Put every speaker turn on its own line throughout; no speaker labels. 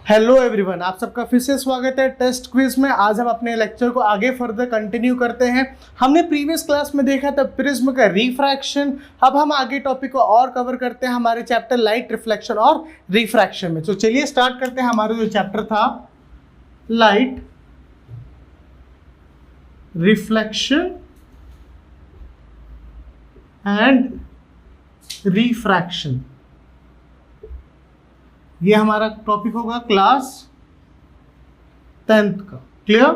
Hello everyone, आप सबका फिर से स्वागत है टेस्ट क्विज में। आज हम अपने लेक्चर को आगे फर्दर कंटिन्यू करते हैं। हमने प्रीवियस क्लास में देखा था प्रिज्म का रिफ्रैक्शन। अब हम आगे टॉपिक को और कवर करते हैं हमारे चैप्टर लाइट रिफ्लेक्शन और रिफ्रैक्शन में। तो चलिए स्टार्ट करते हैं। हमारा जो चैप्टर था लाइट रिफ्लेक्शन एंड रिफ्रैक्शन, ये हमारा टॉपिक होगा क्लास 10th का। क्लियर?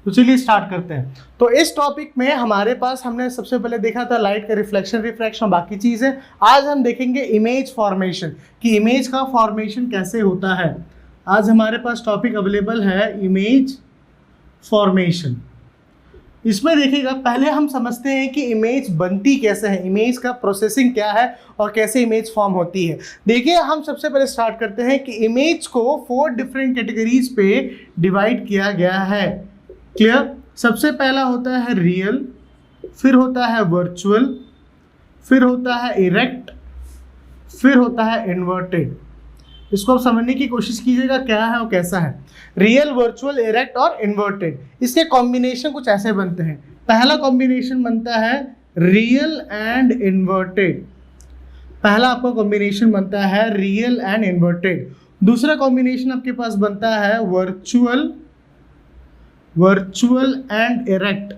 तो चलिए स्टार्ट करते हैं। तो इस टॉपिक में हमारे पास हमने सबसे पहले देखा था लाइट का रिफ्लेक्शन, रिफ्रैक्शन, बाकी चीजें। आज हम देखेंगे इमेज फॉर्मेशन, कि इमेज का फॉर्मेशन कैसे होता है। आज हमारे पास टॉपिक अवेलेबल है इमेज फॉर्मेशन। इसमें देखिएगा, पहले हम समझते हैं कि इमेज बनती कैसे है, इमेज का प्रोसेसिंग क्या है और कैसे इमेज फॉर्म होती है। देखिए, हम सबसे पहले स्टार्ट करते हैं कि इमेज को 4 डिफरेंट कैटेगरीज पे डिवाइड किया गया है। क्लियर? सबसे पहला होता है रियल, फिर होता है वर्चुअल, फिर होता है इरेक्ट, फिर होता है इन्वर्टेड। इसको आप समझने की कोशिश कीजिएगा क्या है और कैसा है। रियल, वर्चुअल, इरेक्ट और इन्वर्टेड, इसके कॉम्बिनेशन कुछ ऐसे बनते हैं। पहला कॉम्बिनेशन बनता है रियल एंड इन्वर्टेड। पहला आपका कॉम्बिनेशन बनता है रियल एंड इन्वर्टेड। दूसरा कॉम्बिनेशन आपके पास बनता है वर्चुअल एंड इरेक्ट।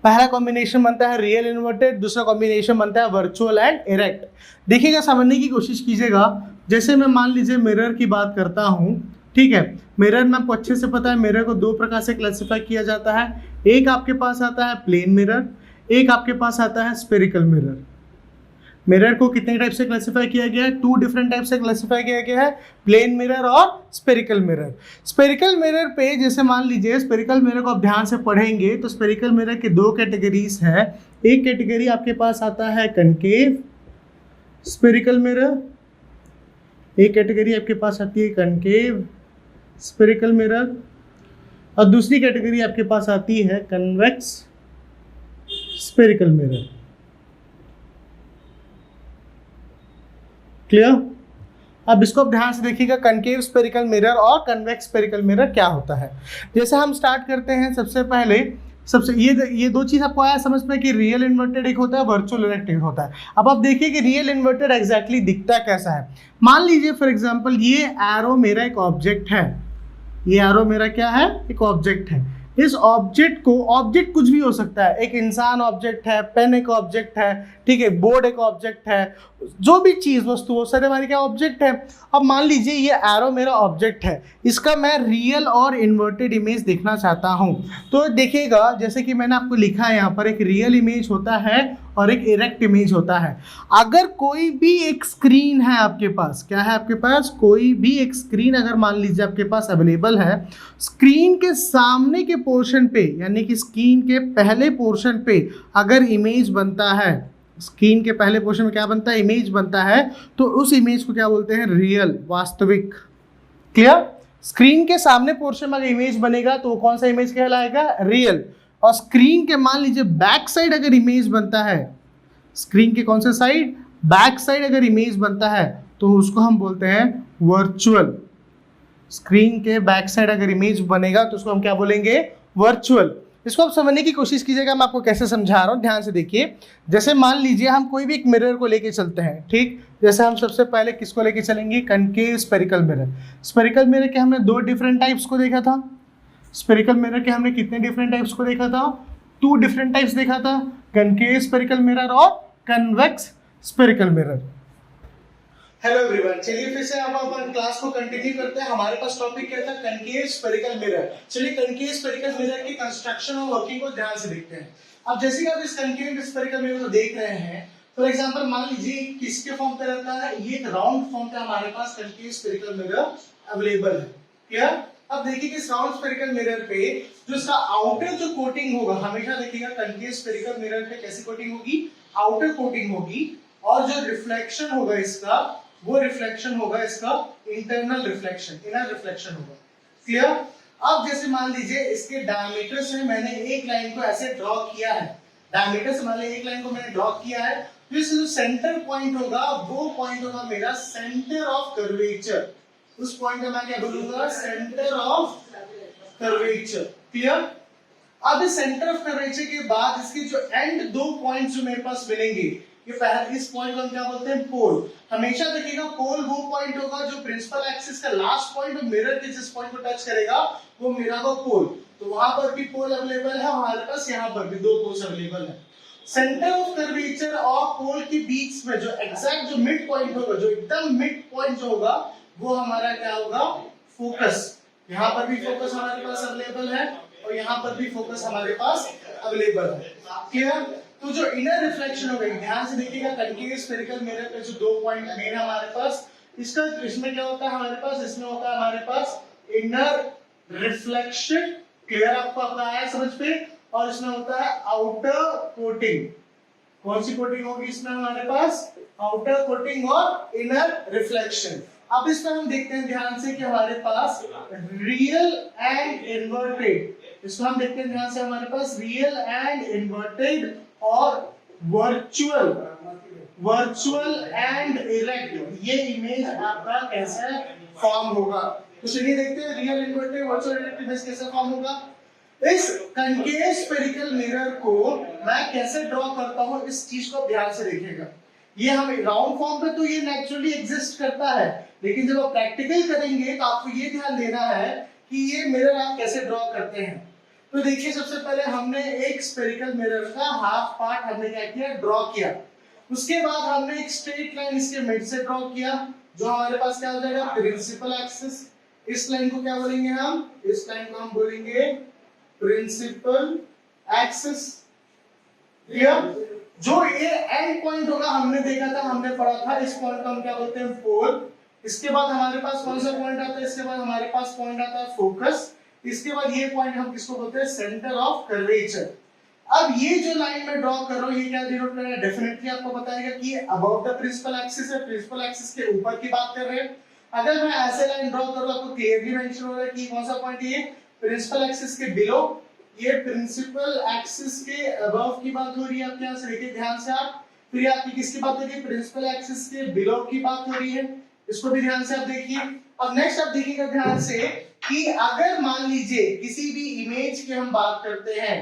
पहला कॉम्बिनेशन बनता है रियल इन्वर्टेड, दूसरा कॉम्बिनेशन बनता है वर्चुअल एंड इरेक्ट। देखिएगा, समझने की कोशिश कीजिएगा। जैसे मैं मान लीजिए मिरर की बात करता हूँ, ठीक है। मिरर में आपको अच्छे से पता है मिरर को 2 प्रकार से क्लासिफाई किया जाता है। एक आपके पास आता है प्लेन मिरर, एक आपके पास आता है स्फेरिकल मिरर। मिरर को कितने टाइप से क्लासिफाई किया गया है? 2 डिफरेंट टाइप से क्लासिफाई किया गया है, प्लेन मिरर और स्फेरिकल मिरर। स्फेरिकल मिरर पे जैसे मान लीजिए, स्फेरिकल मिरर को आप ध्यान से पढ़ेंगे तो स्फेरिकल मिरर के 2 कैटेगरीज है। एक कैटेगरी आपके पास आता है कनकेव स्फेरिकल मिरर, एक कैटेगरी आपके पास आती है कनकेव स्फेरिकल मिरर, और दूसरी कैटेगरी आपके पास आती है कन्वेक्स स्फेरिकल मिरर। क्लियर? अब इसको आप ध्यान से देखिएगा, कनकेव स्फेरिकल मिरर और कन्वेक्स स्फेरिकल मिरर क्या होता है। जैसे हम स्टार्ट करते हैं, सबसे पहले ये 2 चीज आपको आया समझ में कि रियल इन्वर्टेड एक होता है, वर्चुअल इरेक्ट एक होता है। अब आप देखिए कि रियल इन्वर्टेड एग्जैक्टली दिखता कैसा है। मान लीजिए फॉर एग्जांपल ये एरो मेरा एक ऑब्जेक्ट है, ये एरो मेरा क्या है? एक ऑब्जेक्ट है। इस ऑब्जेक्ट को, ऑब्जेक्ट कुछ भी हो सकता है, एक इंसान ऑब्जेक्ट है, पेन एक ऑब्जेक्ट है, ठीक है, बोर्ड एक ऑब्जेक्ट है, जो भी चीज वस्तु वो सारे हमारे क्या ऑब्जेक्ट है। अब मान लीजिए ये एरो मेरा ऑब्जेक्ट है, इसका मैं रियल और इन्वर्टेड इमेज देखना चाहता हूं। तो देखिएगा, जैसे कि मैंने आपको लिखा है यहाँ पर, एक रियल इमेज होता है और एक इरेक्ट इमेज होता है। अगर कोई भी एक स्क्रीन है आपके पास, क्या है आपके पास? कोई भी एक स्क्रीन अगर मान लीजिए आपके पास अवेलेबल है, स्क्रीन के सामने के पोर्शन पे, यानी कि स्क्रीन के पहले पोर्शन पे अगर इमेज बनता है, स्क्रीन के पहले पोर्शन में क्या बनता है? इमेज बनता है, तो उस इमेज को क्या बोलते हैं? रियल, वास्तविक। क्लियर? स्क्रीन के सामने पोर्शन में अगर इमेज बनेगा तो वो कौन सा इमेज कहलाएगा? रियल। और स्क्रीन के मान लीजिए बैक साइड अगर इमेज बनता है, स्क्रीन के कौन से साइड? बैक साइड अगर इमेज बनता है तो उसको हम बोलते हैं वर्चुअल। स्क्रीन के बैक साइड अगर इमेज बनेगा तो उसको हम क्या बोलेंगे? वर्चुअल। इसको आप समझने की कोशिश कीजिएगा, मैं आपको कैसे समझा रहा हूँ, ध्यान से देखिए। जैसे मान लीजिए हम कोई भी एक मिरर को लेके चलते हैं, ठीक। जैसे हम सबसे पहले किसको लेके चलेंगे? Concave spherical mirror. Spherical mirror के हमने 2 डिफरेंट टाइप्स को देखा था। स्फेरिकल मिरर के हमने कितने डिफरेंट टाइप्स को देखा था? 2 डिफरेंट टाइप्स देखा था, कनकेव स्फेरिकल मिरर और convex spherical mirror. Hello everyone, चलिए फिर से अब अपन क्लास को कंटिन्यू करते हैं। हमारे पास टॉपिक क्या था? Concave spherical mirror. चलिए कनकेव स्फेरिकल मिरर की कंस्ट्रक्शन और वर्किंग को ध्यान से देखते हैं। अब जैसे कि आप इस कनकेव स्फेरिकल मिरर को देख रहे हैं, फॉर एग्जांपल मान लीजिए किसके फॉर्म पे रहता है? ये एक राउंड फॉर्म पे हमारे पास कनकेव स्फेरिकल मिरर अवेलेबल है। क्या? अब देखिए कि राउंड स्फेरिकल मिरर पे जो इसका आउटर जो कोटिंग होगा, हमेशा देखिएगा कनकेव स्फेरिकल मिरर पे कैसी कोटिंग होगी? आउटर कोटिंग होगी। और जो रिफ्लेक्शन होगा इसका, वो रिफ्लेक्शन होगा इसका इंटरनल रिफ्लेक्शन, इनर रिफ्लेक्शन होगा। क्लियर? अब जैसे मान लीजिए इसके डायमीटर से मैंने एक लाइन को ऐसे ड्रॉ किया है, डायमीटर से मान लीजिए एक लाइन को मैंने ड्रॉ किया है, तो इसका जो सेंटर पॉइंट होगा वो पॉइंट होगा मेरा सेंटर ऑफ कर्वेचर। उस पॉइंट का मैं क्या बोलूंगा, सेंटर ऑफ कर्वेचर। क्लियर। अब इस सेंटर ऑफ कर्वेचर के बाद इसके जो एंड दो पॉइंट्स जो मेरे पास मिलेंगे, ये पहले इस पॉइंट को हम क्या बोलते हैं, पोल। हमेशा देखिएगा पोल वो पॉइंट होगा जो प्रिंसिपल एक्सिस का लास्ट पॉइंट और मिरर के जिस पॉइंट को टच करेगा वो मेरा वो पोल। तो वहां पर भी पोल अवेलेबल है, हमारे पास यहाँ पर भी दो पोल्स अवेलेबल है। सेंटर ऑफ कर्वेचर और पोल के बीच में जो एग्जैक्ट जो मिड पॉइंट होगा, जो एकदम मिड पॉइंट जो होगा वो हमारा क्या होगा, फोकस। यहाँ पर भी फोकस हमारे पास अवेलेबल है और यहाँ पर भी फोकस हमारे पास अवेलेबल है। क्लियर। तो जो इनर रिफ्लेक्शन हो गई, ध्यान से देखिएगा, कनकेव स्फेरिकल मिरर पे जो दो पॉइंट मेन है हमारे पास, इसका इसमें क्या होता है हमारे पास, इसमें होता है हमारे पास इनर रिफ्लेक्शन। क्लियर, आपको आपका आया समझ पे। और इसमें होता है आउटर कोटिंग। कौन सी कोटिंग होगी इसमें हमारे पास, आउटर कोटिंग और इनर रिफ्लेक्शन। अब इसमें हम देखते हैं ध्यान से कि हमारे पास रियल एंड इन्वर्टेड, इसको हम देखते हैं ध्यान से, हमारे पास रियल एंड इन्वर्टेड और वर्चुअल एंड इरेक्ट, ये इमेज आपका कैसे फॉर्म होगा। तो चलिए देखते हैं real, inverted, virtual, erect image कैसे फॉर्म होगा। इस कनकेव स्फेरिकल मिरर को मैं कैसे ड्रॉ करता हूं, इस चीज को ध्यान से देखिएगा। ये हम राउंड फॉर्म पे तो ये नेचुरली एग्जिस्ट करता है, लेकिन जब आप प्रैक्टिकल करेंगे तो आपको ये ध्यान देना है कि ये मिरर आप कैसे ड्रॉ करते हैं। तो देखिए, सबसे पहले हमने एक स्फेरिकल मिरर का हाफ पार्ट हमने क्या किया, ड्रॉ किया। उसके बाद हमने एक स्ट्रेट लाइन इसके मिड से ड्रॉ किया, जो हमारे पास क्या हो जाएगा, प्रिंसिपल एक्सिस। इस लाइन को क्या बोलेंगे हम, इस लाइन को हम बोलेंगे प्रिंसिपल एक्सिस। क्लियर। जो ये एंड पॉइंट होगा, हमने देखा था, हमने पढ़ा था, इस पॉइंट को हम क्या बोलते हैं, पोल। इसके बाद हमारे पास कौन सा पॉइंट आता है, इसके बाद हमारे पास पॉइंट आता है फोकस। इसके बाद ये पॉइंट हम किसको बोलते हैं, सेंटर ऑफ कर्वेचर। अब ये जो लाइन में ड्रॉ कर रहा हूं, ये क्या डिनोट कर रहा है, डेफिनेटली आपको बताएगा कि ये अबव द प्रिंसिपल एक्सिस है, प्रिंसिपल एक्सिस के ऊपर की बात कर रहे हैं। अगर मैं ऐसे लाइन ड्रॉ करूं, आपको क्लियरली मेंशन हो रहा है कि कौन सा पॉइंट, ये प्रिंसिपल एक्सिस के बिलो, ये प्रिंसिपल एक्सिस के अबव की बात हो रही है। आप यहां से देखिए ध्यान से आप, फिर आपकी किसकी बात हो रही है, प्रिंसिपल एक्सिस के बिलो की बात हो रही है, इसको भी ध्यान से आप देखिए। अब नेक्स्ट आप देखिएगा ध्यान से कि अगर मान लीजिए किसी भी इमेज की हम बात करते हैं,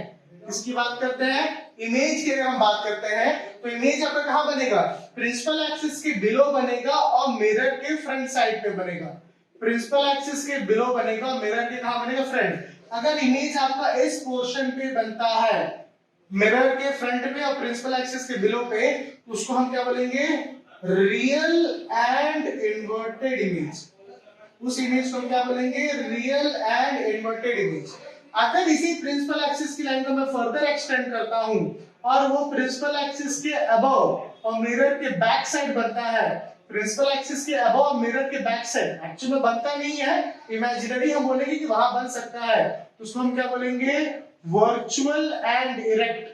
किसकी बात करते हैं, इमेज की अगर हम बात करते हैं, तो इमेज आपका कहां बनेगा, प्रिंसिपल एक्सिस के बिलो बनेगा और मिरर के फ्रंट साइड पे बनेगा। प्रिंसिपल एक्सिस के बिलो बनेगा और मिरर के कहां बनेगा, फ्रंट। अगर इमेज आपका इस पोर्शन पे बनता है, मिरर के फ्रंट पे और प्रिंसिपल एक्सिस के बिलो पे, उसको हम क्या बोलेंगे, रियल एंड इन्वर्टेड इमेज। उस इमेज को हम क्या बोलेंगे, रियल एंड इन्वर्टेड इमेज। अगर इसी प्रिंसिपल एक्सिस की लाइन को मैं फर्दर एक्सटेंड करता हूं और वो प्रिंसिपल एक्सिस के अबव और मिरर के बैक साइड बनता है, प्रिंसिपल एक्सिस के अबव और मिरर के बैक साइड, एक्चुअली में बनता नहीं है, इमेजिनरी हम बोलेंगे कि वहां बन सकता है, तो उसको हम क्या बोलेंगे, वर्चुअल एंड इरेक्ट।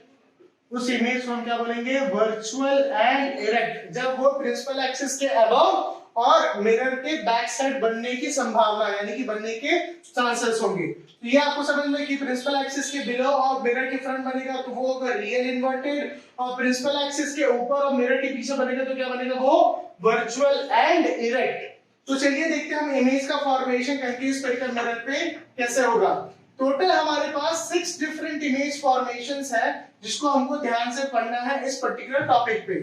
उस इमेज को हम क्या बोलेंगे, वर्चुअल एंड इरेक्ट, जब वो प्रिंसिपल एक्सिस के अबव और मिरर के बैक साइड बनने की संभावना, यानी कि बनने के चांसेस होंगे। तो ये आपको समझ में कि प्रिंसिपल एक्सिस के बिलो और मिरर के फ्रंट बनेगा तो वो होगा रियल इन्वर्टेड, और प्रिंसिपल एक्सिस के ऊपर और मिरर के पीछे बनेगा तो क्या बनेगा, वो वर्चुअल एंड इरेक्ट। तो चलिए देखते हैं हम इमेज का फॉर्मेशन कनकेव स्फेरिकल मिरर पे कैसे होगा। टोटल हमारे पास 6 डिफरेंट इमेज फॉर्मेशंस है, जिसको हमको ध्यान से पढ़ना है इस पर्टिकुलर टॉपिक पे।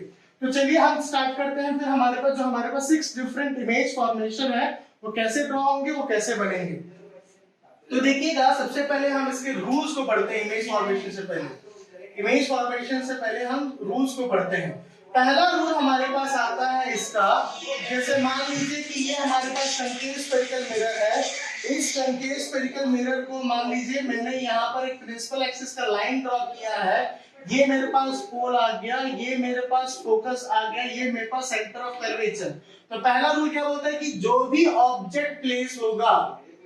तो चलिए हम स्टार्ट करते हैं। फिर हमारे पास 6 डिफरेंट इमेज फॉर्मेशन है, वो कैसे ड्रॉ होंगे, वो कैसे बनेंगे। तो देखिएगा, सबसे पहले हम इसके रूल्स को पढ़ते हैं। इमेज फॉर्मेशन से पहले हम रूल्स को पढ़ते हैं। पहला रूल हमारे पास आता है इसका, जैसे मान लीजिए कि ये हमारे पास कनकेव स्फेरिकल मिरर है। इस कनकेव स्फेरिकल मिरर को मान लीजिए मैंने यहाँ पर एक प्रिंसिपल एक्सिस का लाइन ड्रॉ किया है, ये मेरे पास पोल आ गया, ये मेरे पास फोकस आ गया, ये मेरे पास सेंटर ऑफ कर्वेचर। तो पहला रूल क्या बोलता है कि जो भी ऑब्जेक्ट प्लेस होगा,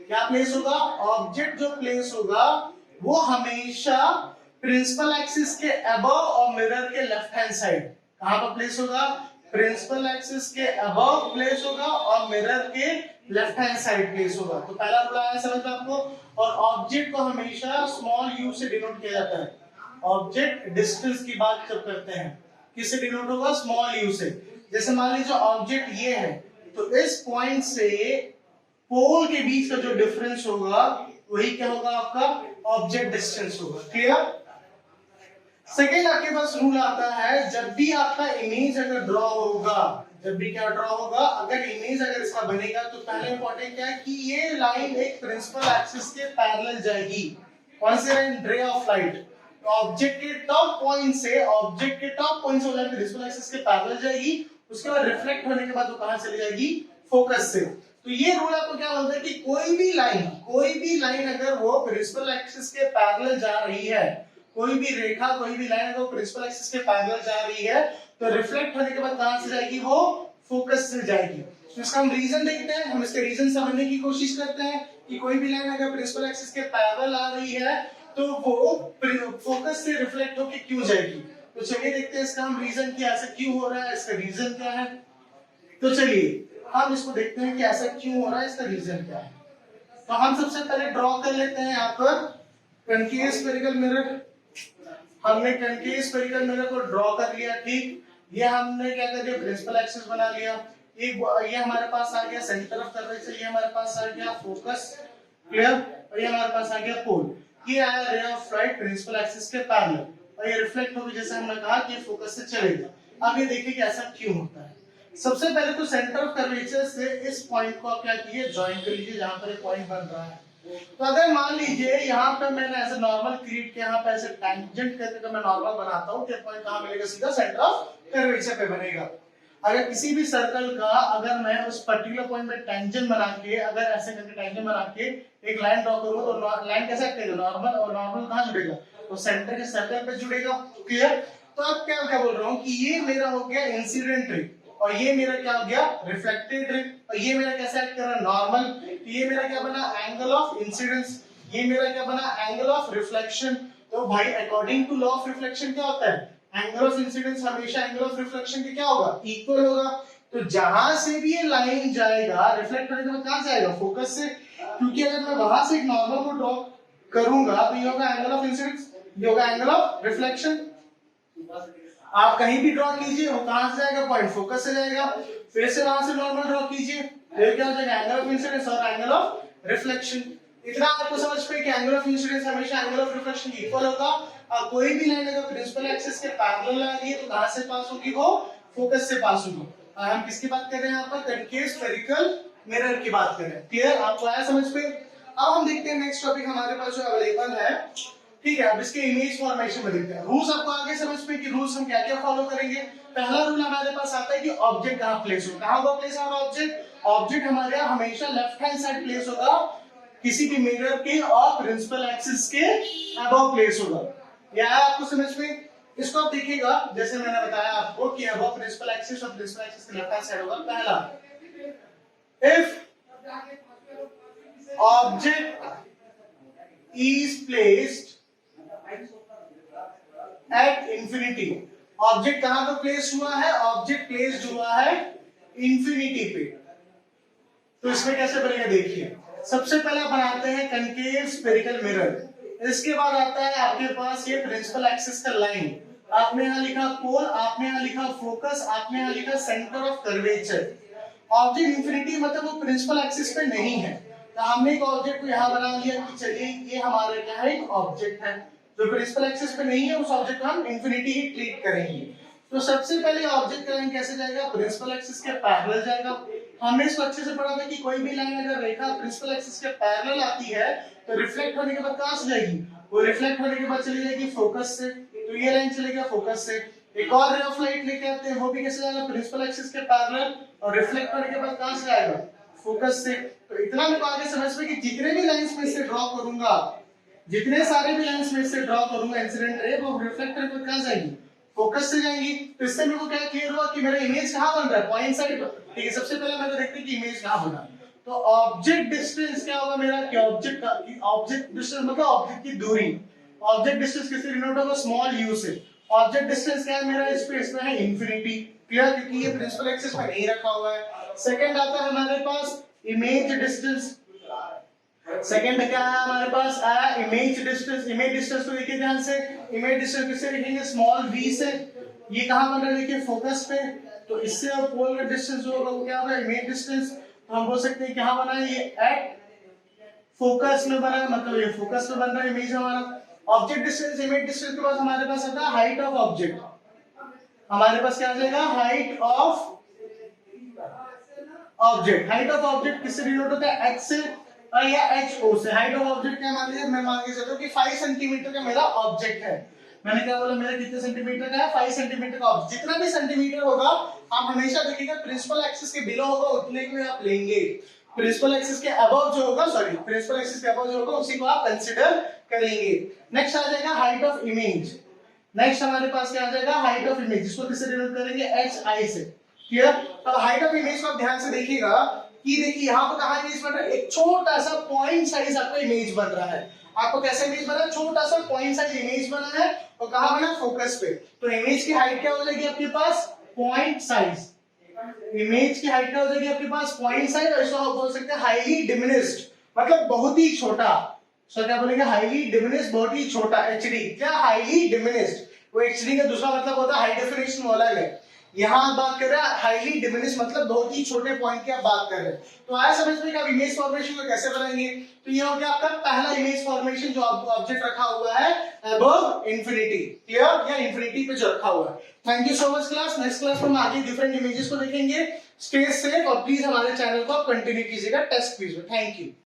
क्या प्लेस होगा, ऑब्जेक्ट जो प्लेस होगा वो हमेशा प्रिंसिपल एक्सिस के अबव और मिरर के लेफ्ट हैंड साइड, कहां पर प्लेस होगा, प्रिंसिपल एक्सिस के अबव प्लेस होगा और मिरर के लेफ्ट हैंड साइड प्लेस होगा। तो पहला रूल आया समझ में आपको। और ऑब्जेक्ट को हमेशा स्मॉल यू से डिनोट किया जाता है। ऑब्जेक्ट डिस्टेंस की बात जब करते हैं, किससे डिनोट होगा, स्मॉल यू से। जैसे मान लीजिए ऑब्जेक्ट ये है, तो इस पॉइंट से पोल के बीच का जो डिफरेंस होगा वही क्या होगा आपका ऑब्जेक्ट डिस्टेंस होगा। क्लियर। सेकेंड आपके पास रूल आता है, जब भी आपका इमेज अगर ड्रॉ होगा, जब भी क्या ड्रॉ होगा, अगर इमेज अगर इसका बनेगा तो पहले इंपॉर्टेंट क्या है कि ये लाइन एक प्रिंसिपल एक्सिस के पैरेलल जाएगी। कौन से लाइन? रे ऑफ लाइट ऑब्जेक्ट के टॉप पॉइंट से, ऑब्जेक्ट के टॉप पॉइंट से प्रिंसिपल एक्सिस के पैरेलल जाएगी, उसके बाद रिफ्लेक्ट होने के बाद वो कहां चली जाएगी? फोकस से। तो ये रूल आपको क्या बोलता है कि कोई भी लाइन अगर वो प्रिंसिपल एक्सिस के पैरेलल जा रही है, कोई भी रेखा, कोई भी लाइन अगर प्रिंसिपल एक्सिस के पैरेलल जा रही है तो रिफ्लेक्ट होने के बाद कहां से जाएगी? वो फोकस से जाएगी। तो इसका हम रीजन देखते हैं, हम इसके रीजन समझने की कोशिश करते हैं कि कोई भी लाइन अगर प्रिंसिपल एक्सिस के पैरेलल आ रही है तो वो फोकस से रिफ्लेक्ट होकर क्यों जाएगी। तो चलिए देखते हैं इसका हम रीजन कि ऐसा क्यों हो रहा है, इसका रीजन क्या है। तो चलिए हम इसको देखते हैं कि ऐसा क्यों हो रहा है, इसका रीजन क्या है। तो हम सबसे पहले ड्रॉ कर लेते हैं यहाँ पर कनकेव स्फेरिकल मिरर। हमने कनकेव स्फेरिकल मिरर को ड्रॉ कर लिया, ठीक। ये हमने क्या कर दिया? प्रिंसिपल एक्सिस बना लिया। ये हमारे पास आ गया सेंटर ऑफ कर्वेचर, ये हमारे पास आ गया फोकस। क्लियर। और ये हमारे पास आ गया पोल। ये आया ray of light principal axis के पैरेलल, और ये रिफ्लेक्ट होकर जैसे हमने कहा कि फोकस से चलेगा। अब ये देखिए कि ऐसा क्यों होता है। सबसे पहले तो सेंटर ऑफ कर्वेचर से इस पॉइंट को आप क्या कीजिए? ज्वाइन कर लीजिए जहां पर एक पॉइंट बन रहा है। तो अगर मान लीजिए यहाँ पे मैंने ऐसे नॉर्मल क्रिएट किया, यहाँ पे ऐसे टेंजेंट करके मैं नॉर्मल बनाता हूँ, तो पॉइंट कहाँ मिलेगा? सीधा सेंटर ऑफ कर्वेचर पे बनेगा। अगर किसी भी सर्कल का अगर मैं उस पर्टिकुलर पॉइंट पे टेंजेंट बना के, अगर ऐसे करके टेंजेंट बना के एक लाइन ड्रॉ करूँ तो लाइन कैसे कटेगा? नॉर्मल, और नॉर्मल कहाँ जुड़ेगा? तो सेंटर के सर्कल पे जुड़ेगा। क्लियर। तो अब क्या बोल रहा हूँ कि ये मेरा हो गया इंसिडेंट रे, और ये मेरा क्या हो गया? Reflected ray. और ये मेरा कैसे एक्ट कर रहा है? नॉर्मल। तो ये मेरा क्या बना? Angle of incidence. ये मेरा क्या बना? Angle of reflection. तो भाई according to law of reflection क्या होता है? एंगल ऑफ इंसिडेंस हमेशा एंगल ऑफ रिफ्लेक्शन के क्या होगा? इक्वल होगा। तो जहां से भी ये लाइन जाएगा रिफ्लेक्ट होने के बाद कहां से आएगा? फोकस से। क्योंकि अगर मैं वहां से एक नॉर्मल को ड्रॉ करूंगा तो ये होगा एंगल ऑफ इंसिडेंस, ये होगा एंगल ऑफ रिफ्लेक्शन। आप कहीं भी ड्रॉ कीजिए, वो कहां से जाएगा? पॉइंट फोकस से जाएगा। फिर से वहां से नॉर्मल ड्रॉ कीजिए, फिर क्या हो जाएगा? एंगल ऑफ इंसिडेंस और एंगल ऑफ रिफ्लेक्शन। इतना आपको समझ पे कि एंगल ऑफ इंसिडेंस हमेशा एंगल ऑफ रिफ्लेक्शन की इक्वल होगा। और कोई भी लाइन अगर प्रिंसिपल एक्सिस के पैरेलल आ रही है तो कहां से पास होगी? वो फोकस से पास होगी। हम किसकी बात कर रहे हैं? यहाँ पर कनकेव स्फेरिकल मिरर की बात कर रहे हैं। क्लियर? आपको आया समझ पे? अब हम देखते हैं नेक्स्ट टॉपिक हमारे पास जो अवेलेबल है, ठीक है। अब इसके इमेज फॉर्मेशन में देखते हैं। रूल्स आपको आगे समझ पे कि रूल्स हम क्या क्या फॉलो करेंगे। पहला रूल हमारे पास आता है कि ऑब्जेक्ट कहां प्लेस होगा। कहां होगा प्लेस हमारा ऑब्जेक्ट? ऑब्जेक्ट हमारे यहाँ हमेशा लेफ्ट हैंड साइड प्लेस होगा, किसी भी मिरर के और प्रिंसिपल एक्सिस के अबव प्लेस होगा। यह आपको समझ में? इसको आप देखिएगा, जैसे मैंने बताया आपको कि अबव प्रिंसिपल एक्सिस और प्रिंसिपल एक्सिस के लेफ्ट हैंड साइड होगा। पहला, if object is placed at infinity. Object कहां पर प्लेस हुआ है? ऑब्जेक्ट प्लेस्ड हुआ है इंफिनिटी पे। तो इसमें कैसे बनेगा देखिए। सबसे पहले बनाते हैं कनकेव स्फेरिकल मिरर। इसके बाद आता है आपके पास ये प्रिंसिपल एक्सिस का लाइन। आपने यहां लिखा पोल, आपने यहां लिखा फोकस, आपने यहां लिखा centre of curvature. Object infinity मतलब वो प्रिंसिपल एक्सिस पे नहीं है, तो हमने एक ऑब्जेक्ट को यहां बना लिया कि चलिए ये हमारा क्या है? एक ऑब्जेक्ट है जो प्रिंसिपल एक्सिस पे नहीं है, उस ऑब्जेक्ट को हम इंफिनिटी ही ट्रीट करेंगे। तो सबसे पहले ऑब्जेक्ट का लाइन कैसे जाएगा? प्रिंसिपल एक्सिस के पैरेलल जाएगा। हमने इसको अच्छे से पढ़ा था कि कोई भी लाइन अगर रेखा प्रिंसिपल एक्सिस के पैरेलल आती है तो रिफ्लेक्ट होने के बाद कहां से जाएगी? वो रिफ्लेक्ट होने के बाद चली जाएगी फोकस से। तो ये लाइन चलेगा फोकस से। एक और रे ऑफ लाइट लेके आते हैं, वो भी कैसे जाएगा? प्रिंसिपल एक्सिस के पैरेलल, और रिफ्लेक्ट होने के बाद कहां से आएगा? फोकस से। तो इतना मेरे को आगे समझ में कि जितने भी लाइंस में से ड्रॉ करूंगा, जितने सारे भी लाइंस में से ड्रॉ करूंगा इंसिडेंट रे, वो रिफ्लेक्ट होने के बाद कहां जाएंगी? फोकस से जाएंगी। तो इससे मेरे को क्या क्लियर हुआ कि मेरा इमेज कहां बन रहा है? पॉइंट साइड पर। ठीक है, सबसे पहले मैं तो देखते हैं कि इमेज कहां बना। तो ऑब्जेक्ट डिस्टेंस क्या होगा मेरा? कि ऑब्जेक्ट डिस्टेंस मतलब ऑब्जेक्ट की दूरी। ऑब्जेक्ट डिस्टेंस किससे डिनोट होगा? स्मॉल यू से। ऑब्जेक्ट डिस्टेंस क्या है मेरा? इस पे इसमें है इंफिनिटी। क्लियर? क्योंकि ये प्रिंसिपल एक्सिस पे नहीं रखा हुआ है। सेकंड आता है हमारे पास इमेज डिस्टेंस। सेकंड क्या है हमारे पास? Image distance. इमेज डिस्टेंस को देखिए ध्यान से। इमेज डिस्टेंस किससे लिखेंगे? स्मॉल v से। ये कहां बन रहा है? देखिए फोकस पे। तो इससे और पोल का डिस्टेंस जो होगा वो क्या होगा? Image distance. तो हम बोल सकते हैं क्या बना है, ये एट फोकस में बना है, मतलब ये फोकस में बन रहा है इमेज हमारा। ऑब्जेक्ट डिस्टेंस, इमेज डिस्टेंस के बाद हमारे पास आता है हाइट ऑफ ऑब्जेक्ट। हमारे पास क्या आ जाएगा, height of object. Height of object किससे डिनोट होता है, h से या ho से। हाइट ऑफ ऑब्जेक्ट क्या मान लीजिए, मैं मान के चलता हूं कि 5 सेंटीमीटर का मेरा ऑब्जेक्ट है। मैंने क्या बोला, मेरा कितने सेंटीमीटर का है, 5 सेंटीमीटर का ऑब्जेक्ट। जितना भी सेंटीमीटर होगा आप हमेशा देखिएगा प्रिंसिपल एक्सिस के बिलो होगा उतने में आप लेंगे। प्रिंसिपल एक्सिस के अबव जो होगा, सॉरी प्रिंसिपल एक्सिस के अबव जो होगा उसी को आप कंसीडर करेंगे। नेक्स्ट आ जाएगा हाइट ऑफ इमेज। नेक्स्ट हमारे पास क्या आ जाएगा, हाइट ऑफ इमेज, जिसको किससे डिनोट करेंगे, hi से। क्लियर। अब हाइट ऑफ इमेज को आप ध्यान से देखिएगा कि देखिए यहाँ पर कहा इमेज बन रहा है, एक छोटा सा पॉइंट साइज आपका इमेज बन रहा है। आपको कैसा इमेज बना है, छोटा सा पॉइंट साइज इमेज बना है और कहाँ बना, फोकस पे। तो इमेज की हाइट क्या हो जाएगी आपके पास, पॉइंट साइज। इमेज की हाइट क्या हो जाएगी आपके पास, पॉइंट साइज। और इसको आप बोल सकते हैं हाईली डिमिनिश्ड, मतलब बहुत ही छोटा। सो क्या बोलेंगे, हाईली डिमिनिश्ड, बहुत ही छोटा। एचडी क्या, हाईली डिमिनिश्ड। वो एचडी का दूसरा मतलब होता है हाई डेफिनेशन वाला है। यहाँ आप बात कर रहे हैं हाईली डिमिनिश, मतलब बहुत ही छोटे पॉइंट की आप बात कर रहे हैं। तो आया समझ में कि आप इमेज फॉर्मेशन को कैसे बनाएंगे। तो ये हो गया आपका पहला इमेज फॉर्मेशन, जो आपको ऑब्जेक्ट रखा हुआ है अबव इंफिनिटी। क्लियर, या इंफिनिटी पे जो रखा हुआ है। Thank you so much class. Next class में हम आगे डिफरेंट इमेजेस को देखेंगे। स्टे सेफ और प्लीज हमारे चैनल को आप कंटिन्यू कीजिएगा टेस्ट क्विज में। Thank you.